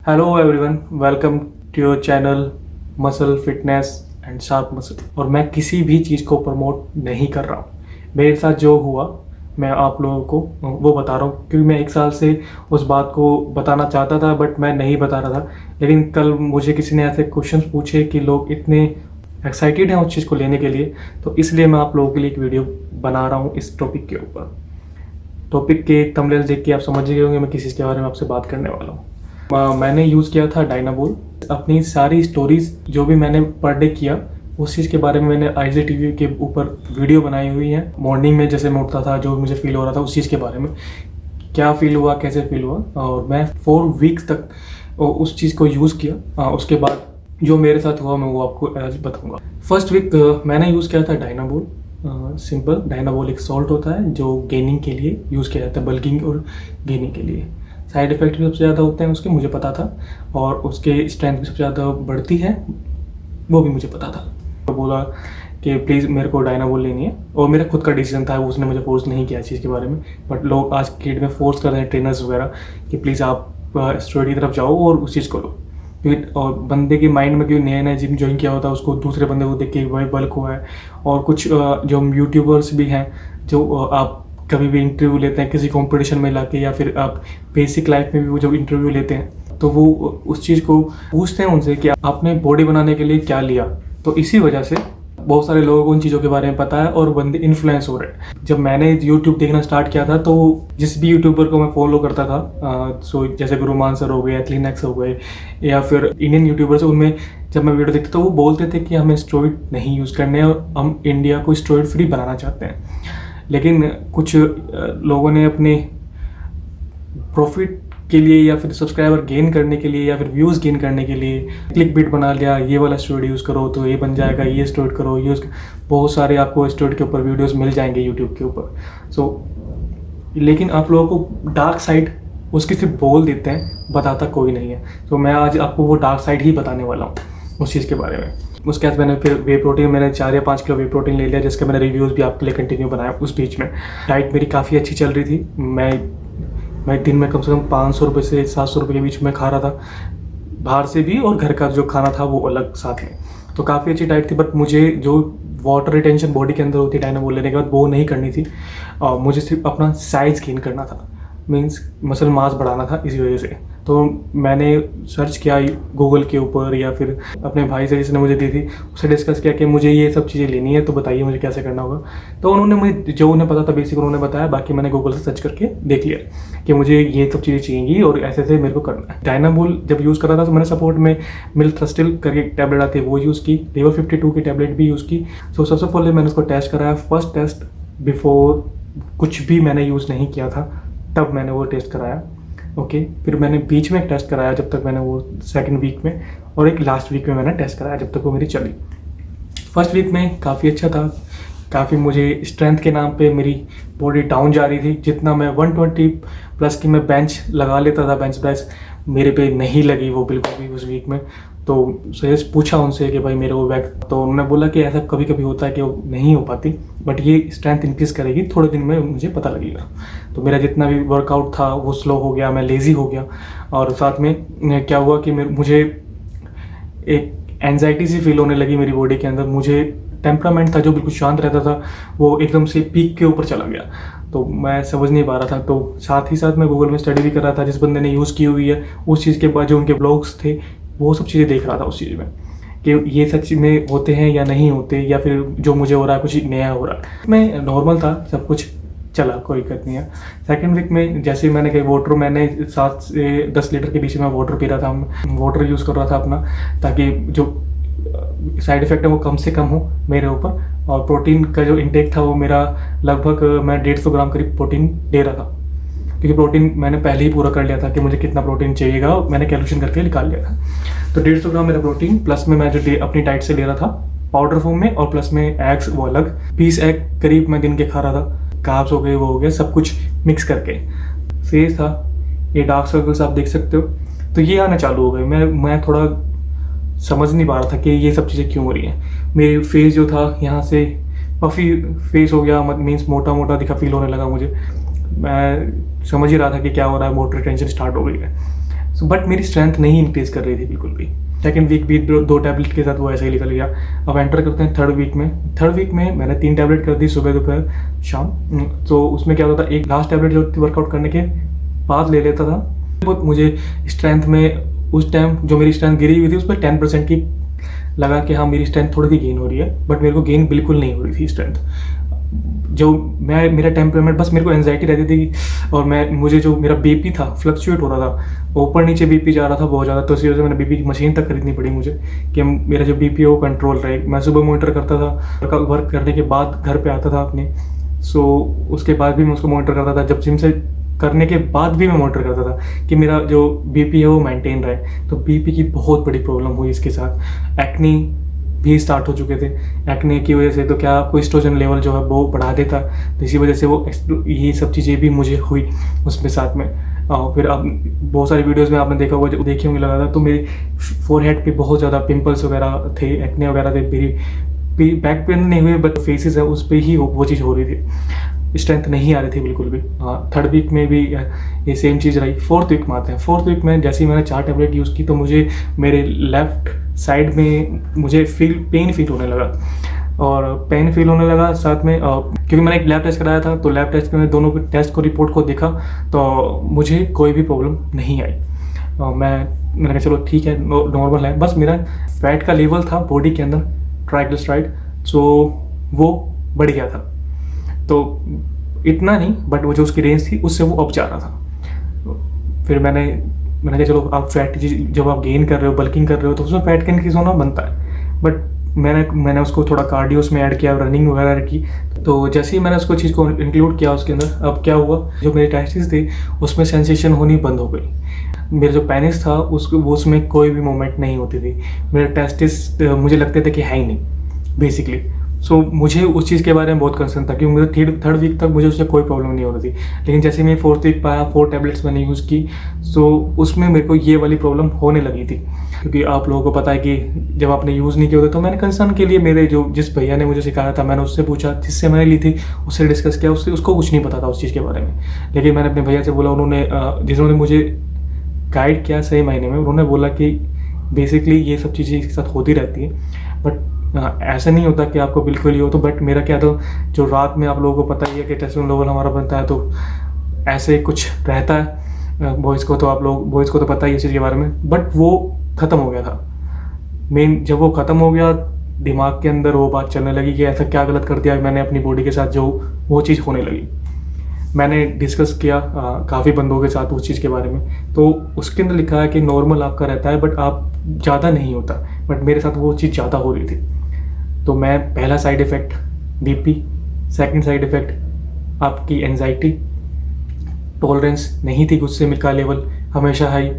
Hello everyone, welcome to your channel muscle fitness and sharp muscle. और मैं किसी भी चीज़ को प्रमोट नहीं कर रहा हूँ। मेरे साथ जो हुआ मैं आप लोगों को वो बता रहा हूँ, क्योंकि मैं एक साल से उस बात को बताना चाहता था बट मैं नहीं बता रहा था। लेकिन कल मुझे किसी ने ऐसे क्वेश्चंस पूछे कि लोग इतने एक्साइटेड हैं उस चीज़ को लेने के लिए, तो इसलिए मैं आप लोगों के लिए एक वीडियो बना रहा हूँ इस टॉपिक के ऊपर। टॉपिक के थंबनेल देख के आप समझ गए होंगे मैं किस चीज़ के बारे में आपसे बात करने वाला हूँ। मैंने यूज़ किया था डायनाबोल। अपनी सारी स्टोरीज जो भी मैंने पर डे किया उस चीज़ के बारे में मैंने IGTV के ऊपर वीडियो बनाई हुई है। मॉर्निंग में जैसे मैं उठता था, जो मुझे फील हो रहा था उस चीज़ के बारे में, क्या फील हुआ, कैसे फील हुआ, और मैं 4 वीक्स तक उस चीज़ को यूज़ किया। उसके बाद जो मेरे साथ हुआ मैं वो आपको आज बताऊँगा। फर्स्ट वीक मैंने यूज़ किया था डायनाबोल। सिंपल डायनाबोल एक सॉल्ट होता है जो गेनिंग के लिए यूज़ किया जाता है, बल्किंग और गेनिंग के लिए। साइड इफ़ेक्ट भी सबसे ज़्यादा होते हैं उसके, मुझे पता था, और उसके स्ट्रेंथ भी सबसे ज़्यादा बढ़ती है, वो भी मुझे पता था। तो बोला कि प्लीज़ मेरे को डायनाबोल लेनी है, और मेरा खुद का डिसीजन था, उसने मुझे फोर्स नहीं किया चीज़ के बारे में। बट लोग आज की डेट में फोर्स कर रहे हैं, ट्रेनर्स वगैरह, कि प्लीज़ आप स्टोरी की तरफ जाओ और उस चीज़ को लो। क्योंकि और बंदे के माइंड में क्योंकि नया नया जिम ज्वाइन किया होता है, उसको दूसरे बंदे को देख के भाई बल्क हुआ है। और कुछ जो यूट्यूबर्स भी हैं जो आप कभी भी इंटरव्यू लेते हैं किसी कंपटीशन में लाके, या फिर आप बेसिक लाइफ में भी वो जब इंटरव्यू लेते हैं तो वो उस चीज़ को पूछते हैं उनसे कि आपने बॉडी बनाने के लिए क्या लिया। तो इसी वजह से बहुत सारे लोगों को उन चीज़ों के बारे में पता है और बंदे इन्फ्लुएंस हो रहे हैं। जब मैंने यूट्यूब देखना स्टार्ट किया था तो जिस भी यूट्यूबर को मैं फॉलो करता था, सो जैसे गुरुमान सर हो गए, क्लीनक्स हो गए, या फिर इंडियन यूट्यूबर्स, उनमें जब मैं वीडियो देखता तो वो बोलते थे कि हमें स्टेरॉइड नहीं यूज़ करने और हम इंडिया को स्टेरॉइड फ्री बनाना चाहते हैं। लेकिन कुछ लोगों ने अपने प्रॉफिट के लिए, या फिर सब्सक्राइबर गेन करने के लिए, या फिर व्यूज़ गेन करने के लिए क्लिक बिट बना लिया, ये वाला स्टोरेड यूज़ करो तो ये बन जाएगा, ये स्टोरेड करो, यूज़। बहुत सारे आपको स्टोरेड के ऊपर वीडियोस मिल जाएंगे यूट्यूब के ऊपर। लेकिन आप लोगों को डार्क साइड उसकी सिर्फ बोल देते हैं, बताता कोई नहीं है। तो मैं आज आपको वो डार्क साइड ही बताने वाला हूँ उस चीज़ के बारे में। उसके बाद मैंने फिर वे प्रोटीन, मैंने 4 या 5 किलो वे प्रोटीन ले लिया, जिसके मैंने रिव्यूज़ भी आपके लिए कंटिन्यू बनाया उस बीच में। डाइट मेरी काफ़ी अच्छी चल रही थी। मैं दिन में कम से कम 500 रुपये से 700 रुपये के बीच में खा रहा था, बाहर से भी और घर का जो खाना था वो अलग साथ में। तो काफ़ी अच्छी डाइट थी। बट मुझे जो वाटर रिटेंशन बॉडी के अंदर होती है डायनाबोल लेने के बाद, वो नहीं करनी थी। मुझे सिर्फ अपना साइज़ गेन करना था, मीन्स मसल मास बढ़ाना था। इसी वजह से तो मैंने सर्च किया गूगल के ऊपर, या फिर अपने भाई से जिसने मुझे दी थी उससे डिस्कस किया कि मुझे ये सब चीज़ें लेनी है, तो बताइए मुझे कैसे करना होगा। तो उन्होंने मुझे जो उन्हें पता था बेसिक उन्होंने बताया, बाकी मैंने गूगल से सर्च करके देख लिया कि मुझे ये सब चीज़ें चाहिएंगी और ऐसे ऐसे मेरे को करना है। डायनाबोल जब यूज़ कर रहा था तो मैंने सपोर्ट में मिल्थ्रस्टिल करके टैबलेट आती है वो यूज़ की, लेवल 52 की टैबलेट भी यूज़ की। तो सबसे पहले मैंने उसको टेस्ट कराया। फर्स्ट टेस्ट बिफोर कुछ भी मैंने यूज़ नहीं किया था, तब मैंने वो टेस्ट कराया। ओके, फिर मैंने बीच में एक टेस्ट कराया जब तक मैंने वो सेकंड वीक में, और एक लास्ट वीक में मैंने टेस्ट कराया जब तक वो मेरी चली। फर्स्ट वीक में काफ़ी अच्छा था, काफ़ी मुझे स्ट्रेंथ के नाम पे मेरी बॉडी डाउन जा रही थी। जितना मैं 120 प्लस की मैं बेंच लगा लेता था, बेंच प्रेस, मेरे पे नहीं लगी वो बिल्कुल भी उस वीक में। तो सजेस्ट पूछा उनसे कि भाई मेरे को बैक, तो उन्होंने बोला कि ऐसा कभी कभी होता है कि वो नहीं हो पाती, बट ये स्ट्रेंथ इंक्रीज़ करेगी, थोड़े दिन में मुझे पता लगेगा। तो मेरा जितना भी वर्कआउट था वो स्लो हो गया, मैं लेज़ी हो गया। और साथ में क्या हुआ कि मुझे एक एंजाइटी सी फील होने लगी मेरी बॉडी के अंदर। मुझे टेम्परामेंट था जो बिल्कुल शांत रहता था, वो एकदम से पीक के ऊपर चला गया। तो मैं समझ नहीं पा रहा था। तो साथ ही साथ मैं गूगल में स्टडी भी कर रहा था, जिस बंदे ने यूज़ की हुई है उस चीज़ के बाद जो उनके ब्लॉग्स थे वो सब चीज़ें देख रहा था उस चीज़ में, कि ये सच में होते हैं या नहीं होते, या फिर जो मुझे हो रहा है कुछ नया हो रहा है। मैं नॉर्मल था, सब कुछ चला, कोई दिक्कत नहीं है। सेकंड वीक में जैसे ही मैंने कही वाटर, मैंने 7 से 10 लीटर के बीच में वाटर पी रहा था, वाटर यूज़ कर रहा था अपना, ताकि जो साइड इफ़ेक्ट है वो कम से कम हो मेरे ऊपर। और प्रोटीन का जो इंटेक था वो मेरा लगभग मैं 150 ग्राम करीब प्रोटीन ले रहा था, क्योंकि प्रोटीन मैंने पहले ही पूरा कर लिया था कि मुझे कितना प्रोटीन चाहिएगा, मैंने कैलकुलेशन करके निकाल लिया था। तो 150 ग्राम मेरा प्रोटीन, प्लस में मैं जो अपनी डाइट से ले रहा था पाउडर फॉर्म में, और प्लस में एग्स वो अलग 20 एग करीब मैं दिन के खा रहा था। कार्ब्स हो गए, वो हो गया, सब कुछ मिक्स करके फेज था। ये डार्क सर्कल्स आप देख सकते हो, तो ये आना चालू हो गए। मैं थोड़ा समझ नहीं पा रहा था कि ये सब चीज़ें क्यों हो रही हैं। मेरी फेस जो था यहाँ से पफी फेस हो गया, मीन्स मोटा मोटा दिखा फील होने लगा मुझे। मैं समझ ही रहा था कि क्या हो रहा है, मोटर टेंशन स्टार्ट हो गई है। बट मेरी स्ट्रेंथ नहीं इंक्रीज़ कर रही थी बिल्कुल भी। सेकेंड वीक भी 2 टैबलेट के साथ वो ऐसे ही निकल गया। अब एंटर करते हैं थर्ड वीक में। थर्ड वीक में मैंने 3 टैबलेट कर दी, सुबह दोपहर शाम। तो उसमें क्या होता था, एक लास्ट टैबलेट जो वर्कआउट करने के बाद ले लेता था। बहुत मुझे स्ट्रेंथ में उस टाइम जो मेरी स्ट्रेंथ गिरी हुई थी उस पर 10% की लगा कि हाँ मेरी स्ट्रेंथ थोड़ी सी गेन हो रही है, बट मेरे को गेन बिल्कुल नहीं हो रही थी स्ट्रेंथ। जो मेरा टेम्परामेंट, बस मेरे को एंजाइटी रहती थी, और मुझे जो मेरा बीपी था फ्लक्चुएट हो रहा था, ऊपर नीचे बीपी जा रहा था बहुत ज़्यादा। तो इसी वजह से मैंने बीपी की मशीन तक खरीदनी पड़ी मुझे कि मेरा जो बीपी है वो कंट्रोल रहे। मैं सुबह मॉनिटर करता था, वर्क करने के बाद घर पे आता था अपने, सो उसके बाद भी मैं उसको मॉनिटर करता था। जब जिम से करने के बाद भी मैं मॉनिटर करता था कि मेरा जो बीपी है वो मेंटेन रहे। तो बीपी की बहुत बड़ी प्रॉब्लम हुई इसके साथ। एक्नी भी स्टार्ट हो चुके थे। एक्ने की वजह से तो क्या आपको एस्ट्रोजन लेवल जो है वो बढ़ा देता, तो इसी वजह से ये सब चीज़ें भी मुझे हुई उसमें साथ में। फिर अब बहुत सारी वीडियोस में आपने देखा होगा, जो देखे होंगे लगा था, तो मेरी फोरहेड पे बहुत ज़्यादा पिंपल्स वगैरह थे, एक्ने वगैरह थे। मेरी बैक पेन नहीं हुए, बट फेसेस है उस पर ही वो चीज़ हो रही थी। स्ट्रेंथ नहीं आ रही थी बिल्कुल भी। हाँ, थर्ड वीक में भी ये सेम चीज़ रही। फोर्थ वीक में आते हैं। फोर्थ वीक में जैसे ही मैंने 4 टैबलेट यूज़ की, तो मुझे मेरे लेफ्ट साइड में मुझे पेन फील होने लगा, और पेन फील होने लगा साथ में क्योंकि मैंने एक लैब टेस्ट कराया था। तो लैब टेस्ट में दोनों टेस्ट को रिपोर्ट को देखा, तो मुझे कोई भी प्रॉब्लम नहीं आई। मैंने कहा चलो ठीक है, नॉर्मल है। बस मेरा फैट का लेवल था बॉडी के अंदर, ट्राइग्लिसराइड, सो वो बढ़ गया था। तो इतना नहीं, बट वो जो उसकी रेंज थी उससे वो अप जा रहा था। फिर मैंने कहा चलो, आप फैट जब आप गेन कर रहे हो, बल्किंग कर रहे हो, तो उसमें फैट का इंक्रीज होना बनता है। बट मैंने उसको थोड़ा कार्डियो उसमें ऐड किया, रनिंग वगैरह की। तो जैसे ही मैंने उसको चीज़ को इंक्लूड किया उसके अंदर, अब क्या हुआ, जो मेरी टेस्टिस थी उसमें सेंसेशन होनी बंद हो गई। मेरा जो पेनिस था उसमें कोई भी मूवमेंट नहीं होती थी। मेरे टेस्टिस मुझे लगते थे कि है ही नहीं बेसिकली। सो मुझे उस चीज़ के बारे में बहुत कंसर्न था, क्योंकि मुझे थर्ड वीक तक मुझे उससे कोई प्रॉब्लम नहीं हो रही थी। लेकिन जैसे मैं फोर्थ वीक पाया, 4 टैबलेट्स मैंने यूज़ की, सो उसमें मेरे को ये वाली प्रॉब्लम होने लगी थी। क्योंकि आप लोगों को पता है कि जब आपने यूज़ नहीं किया होता, तो मैंने कंसर्न के लिए मेरे जिस भैया ने मुझे सिखाया था, मैंने उससे पूछा, जिससे मैंने ली थी उससे डिस्कस किया। उसको कुछ नहीं पता था उस चीज़ के बारे में। लेकिन मैंने अपने भैया से बोला, जिन्होंने मुझे गाइड किया सही मायने में, उन्होंने बोला कि बेसिकली ये सब चीज़ें इसके साथ होती रहती है, बट ऐसा नहीं होता कि आपको बिल्कुल ही हो। तो बट मेरा क्या था, जो रात में आप लोगों को पता ही है कि टेस्टोस्टेरोन लेवल हमारा बनता है, तो ऐसे कुछ रहता है बॉयज़ को तो पता ही है इस चीज़ के बारे में। बट वो ख़त्म हो गया था। जब वो ख़त्म हो गया, दिमाग के अंदर वो बात चलने लगी कि ऐसा क्या गलत कर दिया मैंने अपनी बॉडी के साथ, जो वो चीज़ होने लगी। मैंने डिस्कस किया काफ़ी बंदों के साथ उस चीज़ के बारे में, तो उसके अंदर लिखा है कि नॉर्मल आपका रहता है, बट आप ज़्यादा नहीं होता। बट मेरे साथ वो चीज़ ज़्यादा हो रही थी। तो मैं पहला side effect BP, second side effect आपकी एंजाइटी, टॉलरेंस नहीं थी, गुस्से में का लेवल हमेशा हाई,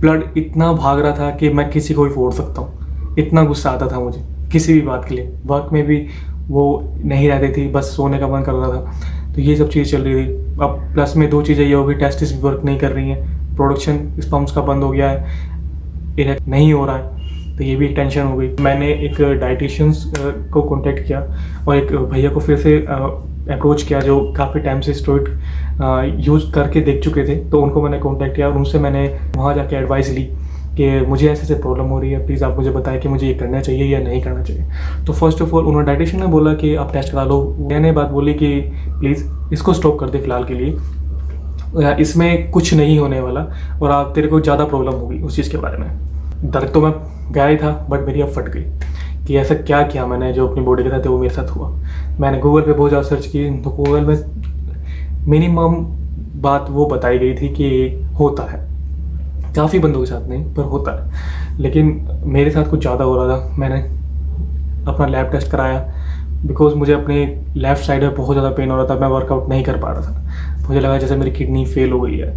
ब्लड इतना भाग रहा था कि मैं किसी को भी फोड़ सकता हूँ, इतना गुस्सा आता था मुझे किसी भी बात के लिए। वर्क में भी वो नहीं रहती थी, बस सोने का मन कर रहा था। तो ये सब चीज़ चल रही थी। अब प्लस में 2 चीज़ें ये हो गई, टेस्टिस भी वर्क नहीं कर रही हैं, प्रोडक्शन स्पर्म्स का बंद हो गया है, इरेक्ट नहीं हो रहा है, तो ये भी एक टेंशन हो गई। मैंने एक डाइटिशियंस को कांटेक्ट किया, और एक भैया को फिर से अप्रोच किया जो काफ़ी टाइम से स्टेरॉइड यूज़ करके देख चुके थे। तो उनको मैंने कांटेक्ट किया, और उनसे मैंने वहाँ जाके एडवाइस ली कि मुझे ऐसे प्रॉब्लम हो रही है, प्लीज़ आप मुझे बताएं कि मुझे ये करना चाहिए या नहीं करना चाहिए। तो फर्स्ट ऑफ ऑल उन्होंने डाइटिशियन ने बोला कि आप टेस्ट करा लो। मैंने बात बोली कि प्लीज़ इसको स्टॉप कर दे फिलहाल के लिए, इसमें कुछ नहीं होने वाला, और आप तेरे को ज़्यादा प्रॉब्लम होगी उस चीज़ के बारे में। दर्द तो मैं गया ही था, बट मेरी अब फट गई कि ऐसा क्या किया मैंने जो अपनी बॉडी के साथ वो मेरे साथ हुआ। मैंने गूगल पे बहुत ज़्यादा सर्च की, तो गूगल में मिनिमम बात वो बताई गई थी कि होता है, काफ़ी बंदों के साथ नहीं पर होता है। लेकिन मेरे साथ कुछ ज़्यादा हो रहा था। मैंने अपना लैब टेस्ट कराया, बिकॉज मुझे अपने लेफ़्ट साइड में बहुत ज़्यादा पेन हो रहा था, मैं वर्कआउट नहीं कर पा रहा था। मुझे लगा जैसे मेरी किडनी फेल हो गई है,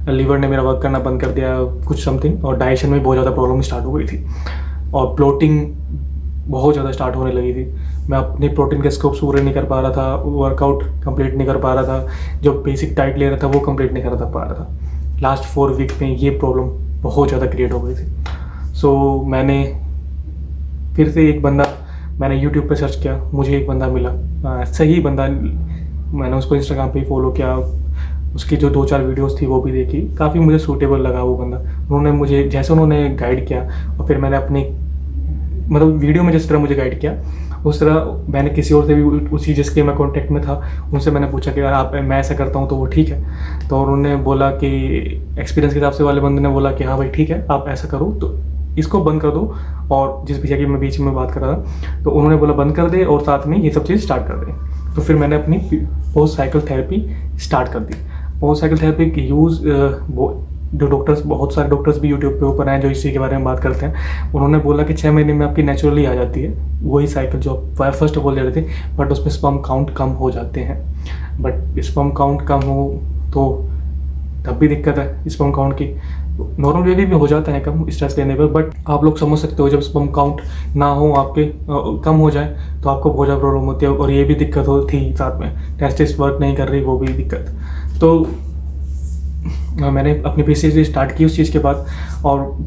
लीवर ने मेरा वर्क करना बंद कर दिया कुछ समथिंग, और डाइजेशन में बहुत ज़्यादा प्रॉब्लम स्टार्ट हो गई थी, और ब्लोटिंग बहुत ज़्यादा स्टार्ट होने लगी थी। मैं अपने प्रोटीन के स्कोप्स पूरे नहीं कर पा रहा था, वर्कआउट कंप्लीट नहीं कर पा रहा था, जो बेसिक डाइट ले रहा था वो कंप्लीट नहीं कर पा रहा था। लास्ट 4 वीक में ये प्रॉब्लम बहुत ज़्यादा क्रिएट हो गई थी। सो मैंने फिर से एक बंदा, मैंने यूट्यूब पे सर्च किया, मुझे एक बंदा मिला, सही बंदा। मैंने उसको इंस्टाग्राम पे फॉलो किया, उसकी जो 2-4 वीडियोस थी वो भी देखी, काफ़ी मुझे सूटेबल लगा वो बंदा। उन्होंने मुझे जैसे उन्होंने गाइड किया और फिर मैंने अपनी मतलब वीडियो में जिस तरह मुझे गाइड किया उस तरह मैंने किसी और से भी उसी जिसके मैं कांटेक्ट में था उनसे मैंने पूछा कि आप मैं ऐसा करता हूँ तो वो ठीक है। तो उन्होंने बोला कि एक्सपीरियंस के हिसाब से वाले बंदे ने बोला कि हाँ भाई ठीक है आप ऐसा करो, तो इसको बंद कर दो। और जिस भैया की मैं बीच में बात कर रहा था तो उन्होंने बोला बंद कर दे और साथ में ये सब चीज़ स्टार्ट कर दे। तो फिर मैंने अपनी पोस्ट साइकिल थेरेपी स्टार्ट कर दी। पोस्ट साइकिल थेरेपी की यूज़ जो डॉक्टर्स, बहुत सारे डॉक्टर्स भी यूट्यूब पे ऊपर आए जो इसी के बारे में बात करते हैं, उन्होंने बोला कि 6 महीने में आपकी नेचुरली आ जाती है वही साइकिल जो आप फर्स्ट ऑफ ऑल ले रहे थे, बट उसमें स्पर्म काउंट कम हो जाते हैं। बट स्पर्म काउंट कम हो तो तब भी दिक्कत है स्पर्म काउंट की। नॉर्मल बेबी भी हो जाता है कम स्ट्रेस लेने पर, बट आप लोग समझ सकते हो जब स्पर्म काउंट ना हो आपके कम हो जाए तो आपको बहुत ज़्यादा प्रॉब्लम होती है। और ये भी दिक्कत हो थी साथ में टेस्टिस वर्क नहीं कर रही, वो भी दिक्कत। तो मैंने अपनी पीसीएसडी स्टार्ट की उस चीज़ के बाद, और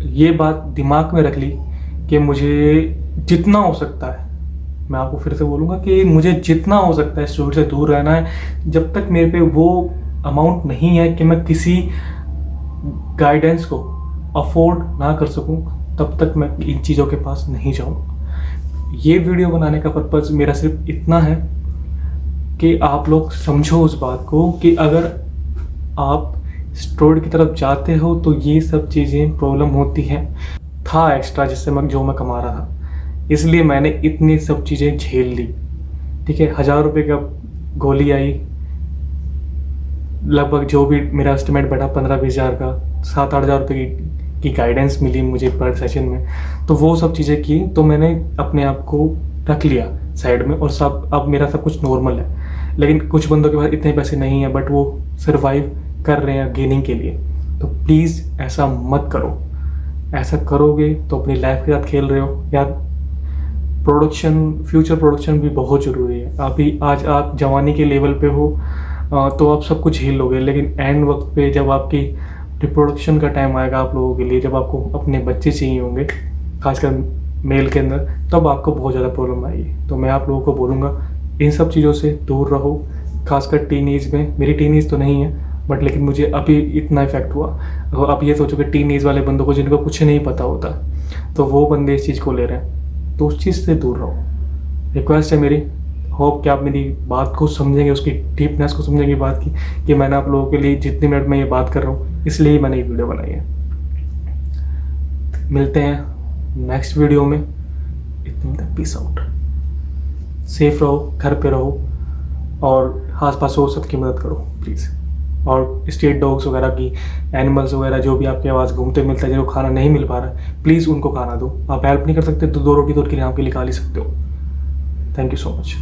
ये बात दिमाग में रख ली कि मुझे जितना हो सकता है, मैं आपको फिर से बोलूँगा कि मुझे जितना हो सकता है स्टोरी से दूर रहना है। जब तक मेरे पे वो अमाउंट नहीं है कि मैं किसी गाइडेंस को अफोर्ड ना कर सकूं, तब तक मैं इन चीज़ों के पास नहीं जाऊँ। ये वीडियो बनाने का पर्पज़ मेरा सिर्फ इतना है कि आप लोग समझो उस बात को कि अगर आप स्टोरी की तरफ जाते हो तो ये सब चीज़ें प्रॉब्लम होती हैं। था एक्स्ट्रा जिससे मैं कमा रहा था, इसलिए मैंने इतनी सब चीज़ें झेल ली। ठीक है, 1000 रुपये का गोली आई, लगभग जो भी मेरा एस्टिमेट बैठा 15-20 हज़ार का, 7-8 हज़ार रुपये की गाइडेंस मिली मुझे पर सेशन में। तो वो सब चीज़ें की तो मैंने अपने आप को रख लिया साइड में, और अब मेरा सब कुछ नॉर्मल है। लेकिन कुछ बंदों के पास इतने पैसे नहीं हैं बट वो सर्वाइव कर रहे हैं गेनिंग के लिए। तो प्लीज़ ऐसा मत करो। ऐसा करोगे तो अपनी लाइफ के साथ खेल रहे हो यार। फ्यूचर प्रोडक्शन भी बहुत ज़रूरी है। अभी आज आप जवानी के लेवल पे हो तो आप सब कुछ झेल लोगे, लेकिन एंड वक्त पे जब आपकी रिप्रोडक्शन का टाइम आएगा आप लोगों के लिए, जब आपको अपने बच्चे चाहिए होंगे खासकर मेल के अंदर, तब आपको बहुत ज़्यादा प्रॉब्लम आएगी। तो मैं आप लोगों को बोलूँगा इन सब चीज़ों से दूर रहो, खासकर टीन एज में। मेरी टीन एज तो नहीं है बट लेकिन मुझे अभी इतना इफेक्ट हुआ। और आप ये सोचो कि टीन एज वाले बंदों को जिनको कुछ नहीं पता होता तो वो बंदे इस चीज़ को ले रहे हैं, तो उस चीज़ से दूर रहो। रिक्वेस्ट है मेरी, होप कि आप मेरी बात को समझेंगे, उसकी डीपनेस को समझेंगे बात की, कि मैंने आप लोगों के लिए जितने मिनट में ये बात कर रहा हूँ इसलिए ही मैंने ये वीडियो बनाई है। मिलते हैं नेक्स्ट वीडियो में। इतने तक पीस आउट। सेफ रहो, घर पे रहो और आस-पास हो सबकी मदद करो प्लीज़। और स्ट्रीट डॉग्स वगैरह की, एनिमल्स वगैरह जो भी आपके आवाज़ घूमते मिलता है, जिनको खाना नहीं मिल पा रहा है, प्लीज़ उनको खाना दो। आप हेल्प नहीं कर सकते तो 2 रोटी तोड़ के यहाँ के लिए खा ही सकते हो। Thank you so much.